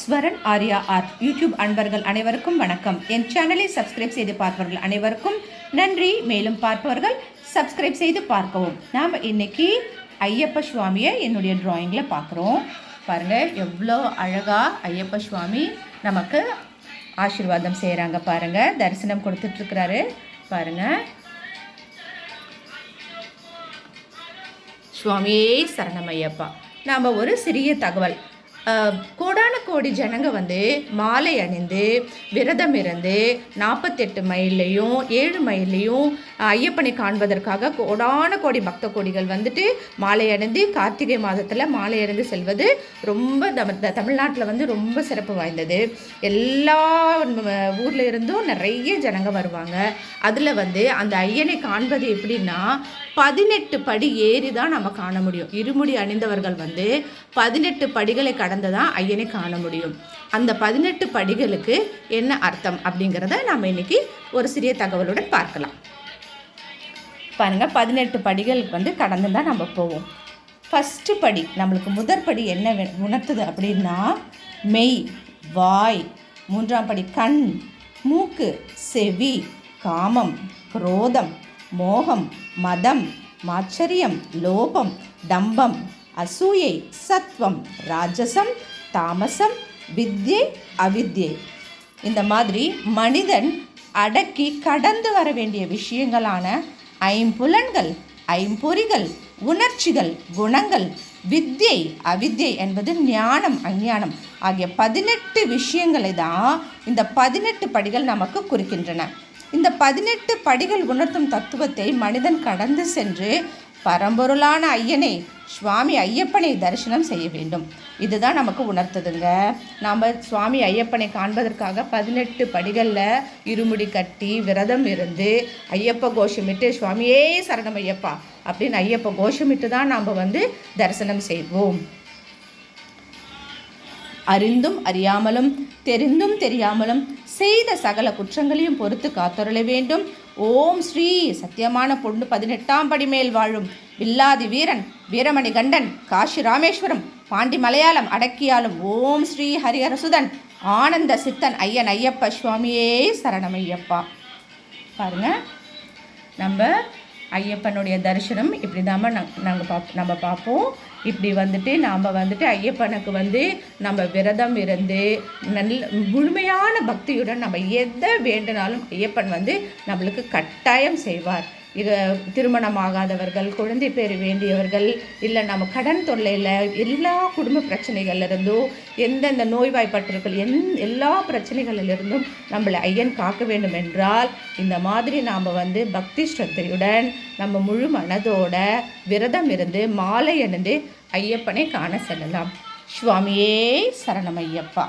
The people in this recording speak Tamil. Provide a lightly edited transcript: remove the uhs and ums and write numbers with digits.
ஸ்வரன் ஆர்யா ஆர்ட் யூடியூப் அன்பர்கள் அனைவருக்கும் வணக்கம். என் சேனலை சப்ஸ்கிரைப் செய்து பார்ப்பவர்கள் அனைவருக்கும் நன்றி. மேலும் பார்ப்பவர்கள் சப்ஸ்கிரைப் செய்து பார்க்கவும். நாம் இன்னைக்கு ஐயப்ப சுவாமியை என்னுடைய டிராயிங்கில் பார்க்குறோம். பாருங்கள் எவ்வளோ அழகாக ஐயப்ப சுவாமி நமக்கு ஆசீர்வாதம் செய்கிறாங்க. பாருங்கள், தரிசனம் கொடுத்துட்ருக்கிறாரு. பாருங்கள், சுவாமியே சரணம் ஐயப்பா. நாம் ஒரு சிறிய தகவல், கோடான கோடி ஜனங்க மாலை அணிந்து விரதம் இருந்து 48 மைல்லையும் 7 மைல்லையும் ஐயப்பனை காண்பதற்காக கோடான கோடி பக்த கோடிகள் மாலை அணிந்து கார்த்திகை மாதத்தில் மாலை அணிந்து செல்வது ரொம்ப தமிழ்நாட்டில் ரொம்ப சிறப்பு வாய்ந்தது. எல்லா ஊரில் இருந்தும் நிறைய ஜனங்க வருவாங்க. அதில் அந்த ஐயனை காண்பது எப்படின்னா 18 படி ஏறி தான் நம்ம காண முடியும். இருமுடி அணிந்தவர்கள் 18 படிகளை கடந்து தான் ஐயனை காண முடியும். அந்த 18 படிகளுக்கு என்ன அர்த்தம் அப்படிங்கிறத நாம் இன்னைக்கு ஒரு சிறிய தகவலுடன் பார்க்கலாம். பாருங்க, 18 படிகள் கடந்து தான் நம்ம போவோம். ஃபஸ்ட்டு படி, நம்மளுக்கு முதற்படி என்ன உணர்த்துது அப்படின்னா மெய், வாய். 3ஆம் படி கண், மூக்கு, செவி, காமம், குரோதம், மோகம், மதம், மாச்சரியம், லோபம், தம்பம், அசூயை, சத்வம், ராஜசம், தாமசம், வித்யை, அவித்யை. இந்த மாதிரி மனிதன் அடக்கி கடந்து வர வேண்டிய விஷயங்களான ஐம்புலன்கள், ஐம்பொறிகள், உணர்ச்சிகள், குணங்கள், வித்யை, அவித்யை என்பது ஞானம், அஞ்ஞானம் ஆகிய 18 விஷயங்களை தான் இந்த 18 படிகள் நமக்கு குறிக்கின்றன. இந்த 18 படிகள் உணர்த்தும் தத்துவத்தை மனிதன் கடந்து சென்று பரம்பொருளான ஐயனை, சுவாமி ஐயப்பனை தரிசனம் செய்ய வேண்டும். இதுதான் நமக்கு உணர்த்துதுங்க. நாம் சுவாமி ஐயப்பனை காண்பதற்காக 18 படிகளில் இருமுடி கட்டி விரதம் இருந்து ஐயப்ப கோஷமிட்டு சுவாமியே சரணம் ஐயப்பா அப்படின்னு ஐயப்ப கோஷமிட்டு தான் நாம் தரிசனம் செய்வோம். அறிந்தும் அறியாமலும் தெரிந்தும் தெரியாமலும் செய்த சகல குற்றங்களையும் பொறுத்து காத்தருள வேண்டும். ஓம் ஸ்ரீ சத்தியமான பொண்ணு 18ஆம் படி மேல் வாழும் வில்லாதி வீரன் வீரமணி கண்டன் காஷி ராமேஸ்வரம் பாண்டி மலையாளம் அடக்கியாலும் ஓம் ஸ்ரீ ஹரிஹரசுதன் ஆனந்த சித்தன் ஐயன் ஐயப்ப சுவாமியே சரணமையப்பா. பாருங்க, நம்ம ஐயப்பனுடைய தரிசனம் இப்படி தான் நம்ம பார்ப்போம். இப்படி நாம் ஐயப்பனுக்கு நம்ம விரதம் இருந்து முழுமையான பக்தியுடன் நம்ம எதை வேண்டுனாலும் ஐயப்பன் நம்மளுக்கு கட்டாயம் செய்வார். இது திருமணமாகாதவர்கள், குழந்தை பேர் வேண்டியவர்கள், இல்லை நம்ம கடன் தொல்லையில் எல்லா குடும்ப பிரச்சனைகள்லேருந்தும் எந்தெந்த நோய்வாய்ப்பட்டிருக்கள் எல்லா பிரச்சனைகளிலிருந்தும் நம்மளை ஐயன் காக்க வேண்டும் என்றால் இந்த மாதிரி நாம் பக்தி ஸ்ரத்தையுடன் நம்ம முழு மனதோட விரதம் இருந்து மாலை அணிந்து ஐயப்பனை காண செல்லலாம். சுவாமியே சரணம் ஐயப்பா.